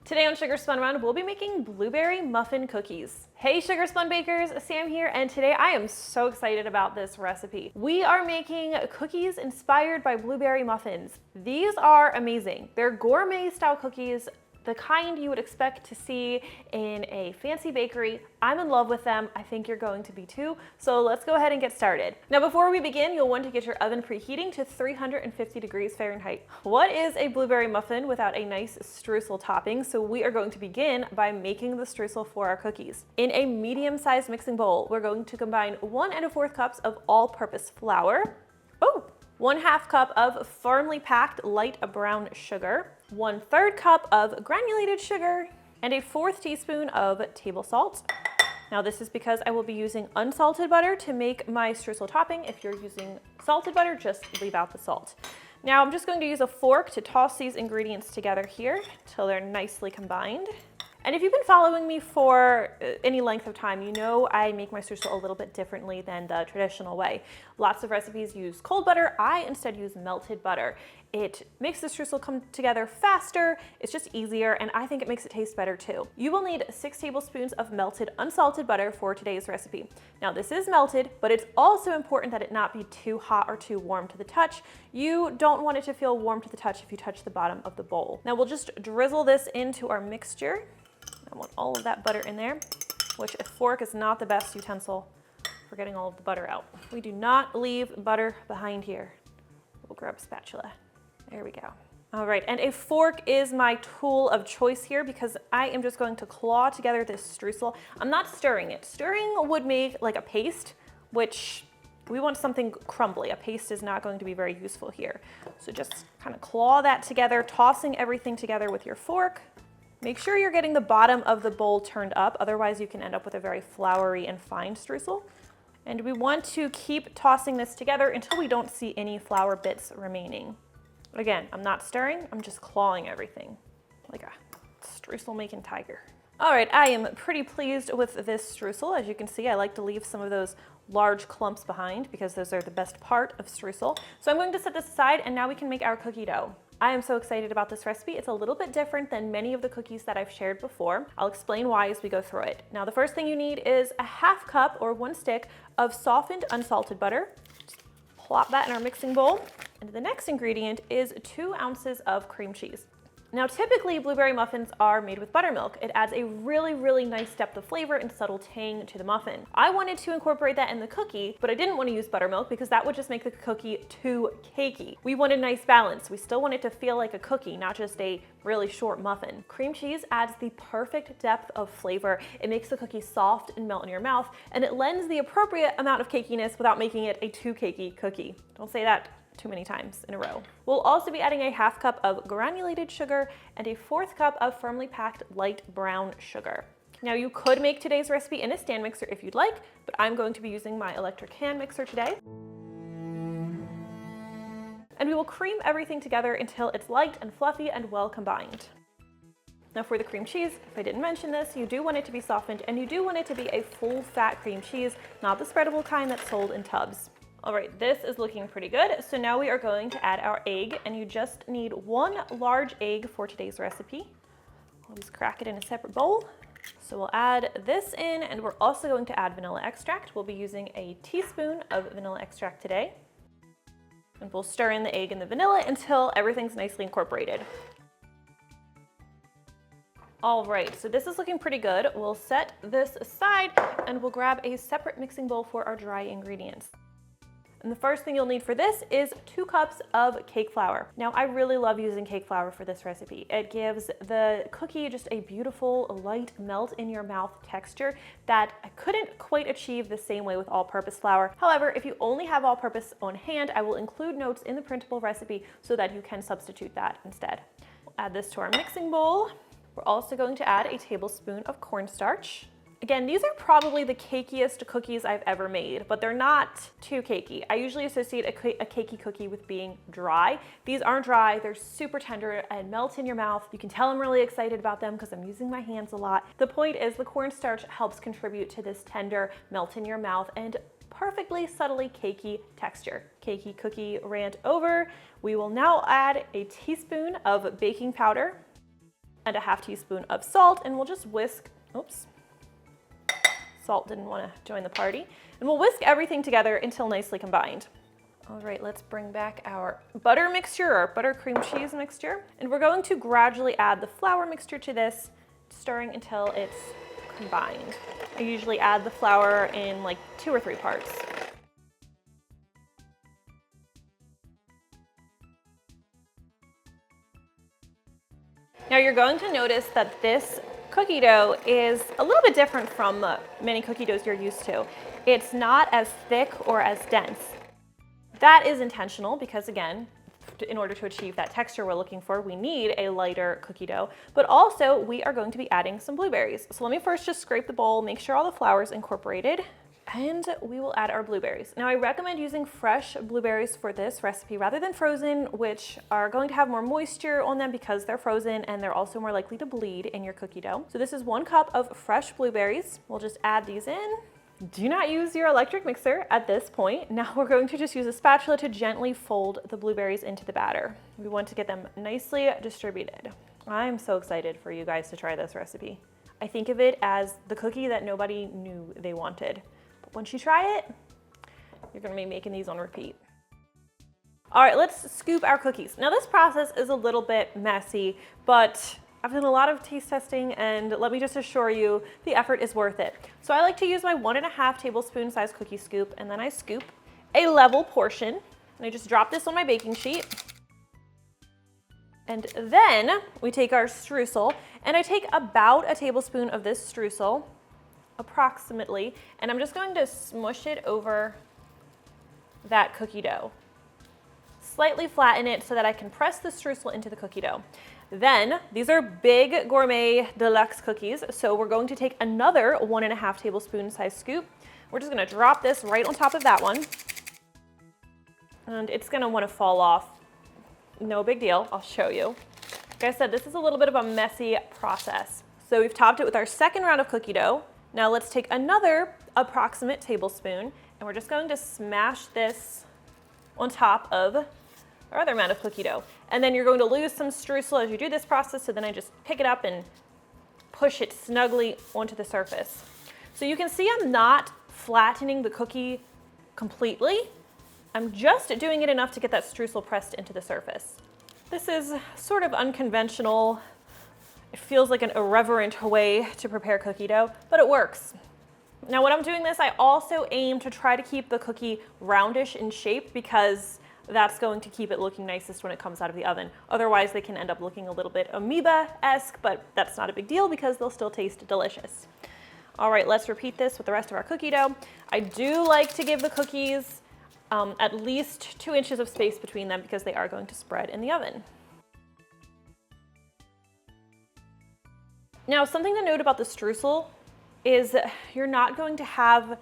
Today on Sugar Spun Run, we'll be making blueberry muffin cookies. Hey Sugar Spun bakers, Sam here, and today I am so excited about this recipe. We are making cookies inspired by blueberry muffins. These are amazing. They're gourmet style cookies, the kind you would expect to see in a fancy bakery. I'm in love with them. I think you're going to be too. So let's go ahead and get started. Now, before we begin, you'll want to get your oven preheating to 350 degrees Fahrenheit. What is a blueberry muffin without a nice streusel topping? So we are going to begin by making the streusel for our cookies. In a medium-sized mixing bowl, we're going to combine 1 1/4 cups of all-purpose flour. 1/2 cup of firmly packed light brown sugar, 1/3 cup of granulated sugar, and a 1/4 teaspoon of table salt. Now this is because I will be using unsalted butter to make my streusel topping. If you're using salted butter, just leave out the salt. Now I'm just going to use a fork to toss these ingredients together here till they're nicely combined. And if you've been following me for any length of time, you know I make my streusel a little bit differently than the traditional way. Lots of recipes use cold butter. I instead use melted butter. It makes the streusel come together faster, it's just easier, and I think it makes it taste better too. You will need 6 tablespoons of melted unsalted butter for today's recipe. Now this is melted, but it's also important that it not be too hot or too warm to the touch. You don't want it to feel warm to the touch if you touch the bottom of the bowl. Now we'll just drizzle this into our mixture. I want all of that butter in there, which a fork is not the best utensil for getting all of the butter out. We do not leave butter behind here. We'll grab a spatula. There we go. All right, and a fork is my tool of choice here because I am just going to claw together this streusel. I'm not stirring it. Stirring would make like a paste, which we want something crumbly. A paste is not going to be very useful here. So just kind of claw that together, tossing everything together with your fork. Make sure you're getting the bottom of the bowl turned up, otherwise you can end up with a very floury and fine streusel. And we want to keep tossing this together until we don't see any flour bits remaining. But again, I'm not stirring, I'm just clawing everything like a streusel making tiger. All right, I am pretty pleased with this streusel. As you can see, I like to leave some of those large clumps behind because those are the best part of streusel. So I'm going to set this aside and now we can make our cookie dough. I am so excited about this recipe. It's a little bit different than many of the cookies that I've shared before. I'll explain why as we go through it. Now, the first thing you need is a 1/2 cup or 1 stick of softened unsalted butter. Just plop that in our mixing bowl. And the next ingredient is 2 ounces of cream cheese. Now, typically blueberry muffins are made with buttermilk. It adds a really nice depth of flavor and subtle tang to the muffin. I wanted to incorporate that in the cookie, but I didn't want to use buttermilk because that would just make the cookie too cakey. We wanted nice balance. We still want it to feel like a cookie, not just a really short muffin. Cream cheese adds the perfect depth of flavor. It makes the cookie soft and melt in your mouth, and it lends the appropriate amount of cakiness without making it a too cakey cookie. Don't say that too many times in a row. We'll also be adding a 1/2 cup of granulated sugar and a 1/4 cup of firmly packed light brown sugar. Now you could make today's recipe in a stand mixer if you'd like, but I'm going to be using my electric hand mixer today. And we will cream everything together until it's light and fluffy and well combined. Now for the cream cheese, if I didn't mention this, you do want it to be softened and you do want it to be a full fat cream cheese, not the spreadable kind that's sold in tubs. All right, this is looking pretty good. So now we are going to add our egg, and you just need 1 large egg for today's recipe. I'll just crack it in a separate bowl. So we'll add this in, and we're also going to add vanilla extract. We'll be using a teaspoon of vanilla extract today. And we'll stir in the egg and the vanilla until everything's nicely incorporated. All right, so this is looking pretty good. We'll set this aside, and we'll grab a separate mixing bowl for our dry ingredients. And the first thing you'll need for this is 2 cups of cake flour. Now, I really love using cake flour for this recipe. It gives the cookie just a beautiful, light, melt in your mouth texture that I couldn't quite achieve the same way with all-purpose flour. However, if you only have all-purpose on hand, I will include notes in the printable recipe so that you can substitute that instead. We'll add this to our mixing bowl. We're also going to add a tablespoon of cornstarch. Again, these are probably the cakiest cookies I've ever made, but they're not too cakey. I usually associate a cakey cookie with being dry. These aren't dry, they're super tender and melt in your mouth. You can tell I'm really excited about them because I'm using my hands a lot. The point is the cornstarch helps contribute to this tender, melt in your mouth, and perfectly subtly cakey texture. Cakey cookie rant over. We will now add a teaspoon of baking powder. and a ½ teaspoon of salt, and we'll just whisk, oops, salt didn't want to join the party, and we'll whisk everything together until nicely combined. All right, let's bring back our butter mixture or butter cream cheese mixture, and we're going to gradually add the flour mixture to this, stirring until it's combined. I usually add the flour in like 2 or 3 parts. Now you're going to notice that this cookie dough is a little bit different from many cookie doughs you're used to. It's not as thick or as dense. That is intentional because, again, in order to achieve that texture we're looking for, we need a lighter cookie dough, but also we are going to be adding some blueberries. So let me first just scrape the bowl, make sure all the flour is incorporated, and we will add our blueberries. Now I recommend using fresh blueberries for this recipe rather than frozen, which are going to have more moisture on them because they're frozen, and they're also more likely to bleed in your cookie dough. So this is 1 cup of fresh blueberries. We'll just add these in. Do not use your electric mixer at this point. Now we're going to just use a spatula to gently fold the blueberries into the batter. We want to get them nicely distributed. I'm so excited for you guys to try this recipe. I think of it as the cookie that nobody knew they wanted. But once you try it, you're gonna be making these on repeat. All right, let's scoop our cookies. Now this process is a little bit messy, but I've done a lot of taste testing, and let me just assure you, the effort is worth it. So I like to use my 1½ tablespoon size cookie scoop, and then I scoop a level portion, and I just drop this on my baking sheet. And then we take our streusel, and I take about a tablespoon of this streusel, approximately, and I'm just going to smush it over that cookie dough. Slightly flatten it so that I can press the streusel into the cookie dough. Then, these are big Gourmet deluxe cookies, so we're going to take another 1½ tablespoon size scoop. We're just gonna drop this right on top of that one. And it's gonna wanna fall off. No big deal, I'll show you. Like I said, this is a little bit of a messy process. So we've topped it with our second round of cookie dough. Now let's take another approximate tablespoon, and we're just going to smash this on top of our other amount of cookie dough. And then you're going to lose some streusel as you do this process, so then I just pick it up and push it snugly onto the surface. So you can see I'm not flattening the cookie completely. I'm just doing it enough to get that streusel pressed into the surface. This is sort of unconventional. It feels like an irreverent way to prepare cookie dough, but it works. Now when I'm doing this, I also aim to try to keep the cookie roundish in shape because that's going to keep it looking nicest when it comes out of the oven. Otherwise, they can end up looking a little bit amoeba-esque, but that's not a big deal because they'll still taste delicious. All right, let's repeat this with the rest of our cookie dough. I do like to give the cookies at least 2 inches of space between them because they are going to spread in the oven. Now, something to note about the streusel is you're not going to have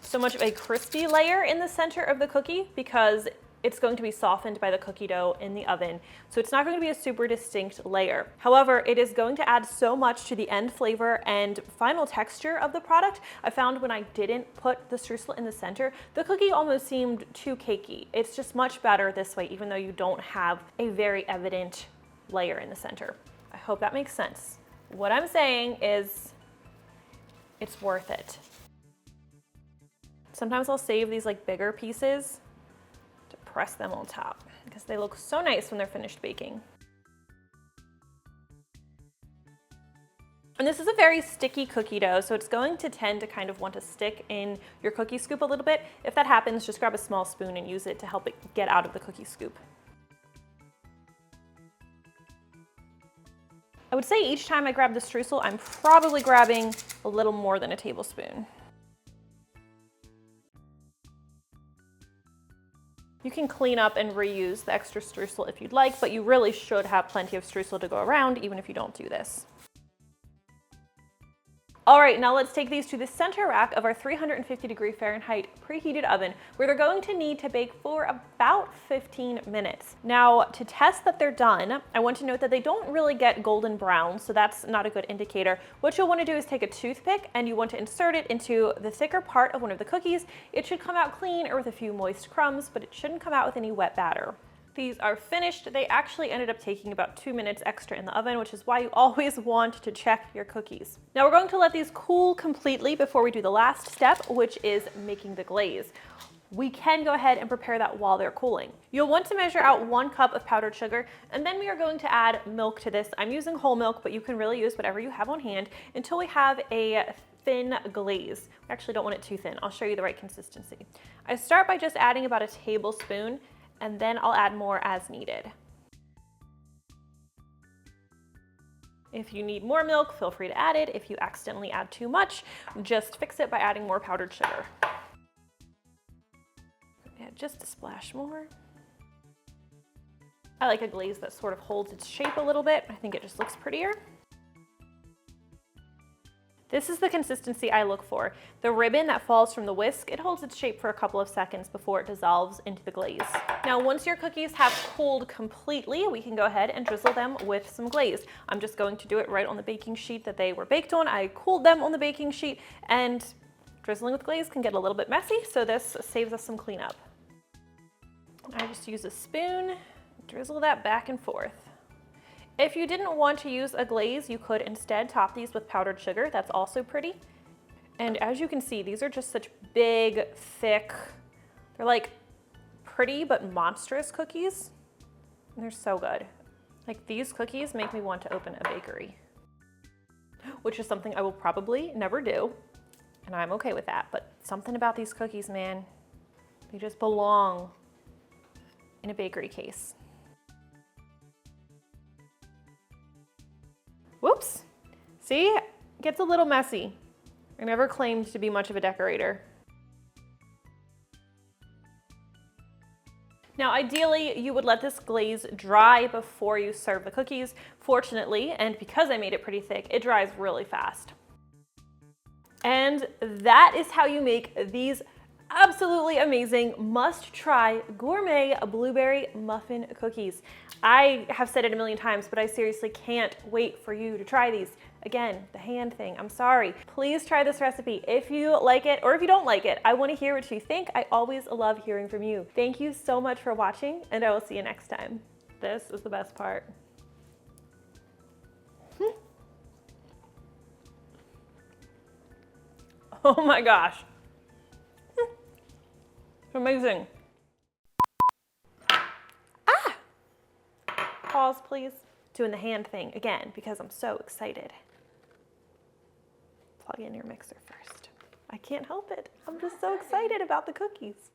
so much of a crispy layer in the center of the cookie because it's going to be softened by the cookie dough in the oven. So it's not going to be a super distinct layer. However, it is going to add so much to the end flavor and final texture of the product. I found when I didn't put the streusel in the center, the cookie almost seemed too cakey. It's just much better this way, even though you don't have a very evident layer in the center. I hope that makes sense. What I'm saying is it's worth it. Sometimes I'll save these like bigger pieces to press them on top because they look so nice when they're finished baking. And this is a very sticky cookie dough, so it's going to tend to kind of want to stick in your cookie scoop a little bit. If that happens, just grab a small spoon and use it to help it get out of the cookie scoop. I would say each time I grab the streusel, I'm probably grabbing a little more than a tablespoon. You can clean up and reuse the extra streusel if you'd like, but you really should have plenty of streusel to go around, even if you don't do this. All right, now let's take these to the center rack of our 350 Fahrenheit preheated oven, where they're going to need to bake for about 15 minutes. Now, to test that they're done, I want to note that they don't really get golden brown, so that's not a good indicator. What you'll want to do is take a toothpick and you want to insert it into the thicker part of one of the cookies. It should come out clean or with a few moist crumbs, but it shouldn't come out with any wet batter. These are finished. They actually ended up taking about 2 minutes extra in the oven, which is why you always want to check your cookies. Now we're going to let these cool completely before we do the last step, which is making the glaze. We can go ahead and prepare that while they're cooling. You'll want to measure out 1 cup of powdered sugar, and then we are going to add milk to this. I'm using whole milk, but you can really use whatever you have on hand until we have a thin glaze. We actually don't want it too thin. I'll show you the right consistency. I start by just adding about a tablespoon, and then I'll add more as needed. If you need more milk, feel free to add it. If you accidentally add too much, just fix it by adding more powdered sugar. Add just a splash more. I like a glaze that sort of holds its shape a little bit. I think it just looks prettier. This is the consistency I look for. The ribbon that falls from the whisk, it holds its shape for a couple of seconds before it dissolves into the glaze. Now, once your cookies have cooled completely, we can go ahead and drizzle them with some glaze. I'm just going to do it right on the baking sheet that they were baked on. I cooled them on the baking sheet, and drizzling with glaze can get a little bit messy, so this saves us some cleanup. I just use a spoon, drizzle that back and forth. If you didn't want to use a glaze, you could instead top these with powdered sugar. That's also pretty. And as you can see, these are just such big, thick, they're like pretty but monstrous cookies. And they're so good. Like, these cookies make me want to open a bakery, which is something I will probably never do. And I'm okay with that. But something about these cookies, man, they just belong in a bakery case. Whoops. See, it gets a little messy. I never claimed to be much of a decorator. Now, ideally, you would let this glaze dry before you serve the cookies. Fortunately, and because I made it pretty thick, it dries really fast. And that is how you make these absolutely amazing, must-try gourmet blueberry muffin cookies. I have said it a million times, but I seriously can't wait for you to try these. Again, the hand thing, I'm sorry. Please try this recipe if you like it, or if you don't like it. I want to hear what you think. I always love hearing from you. Thank you so much for watching, and I will see you next time. This is the best part. Oh my gosh. Amazing. Ah! Pause, please. Doing the hand thing again because I'm so excited. Plug in your mixer first. I can't help it. I'm just so excited about the cookies.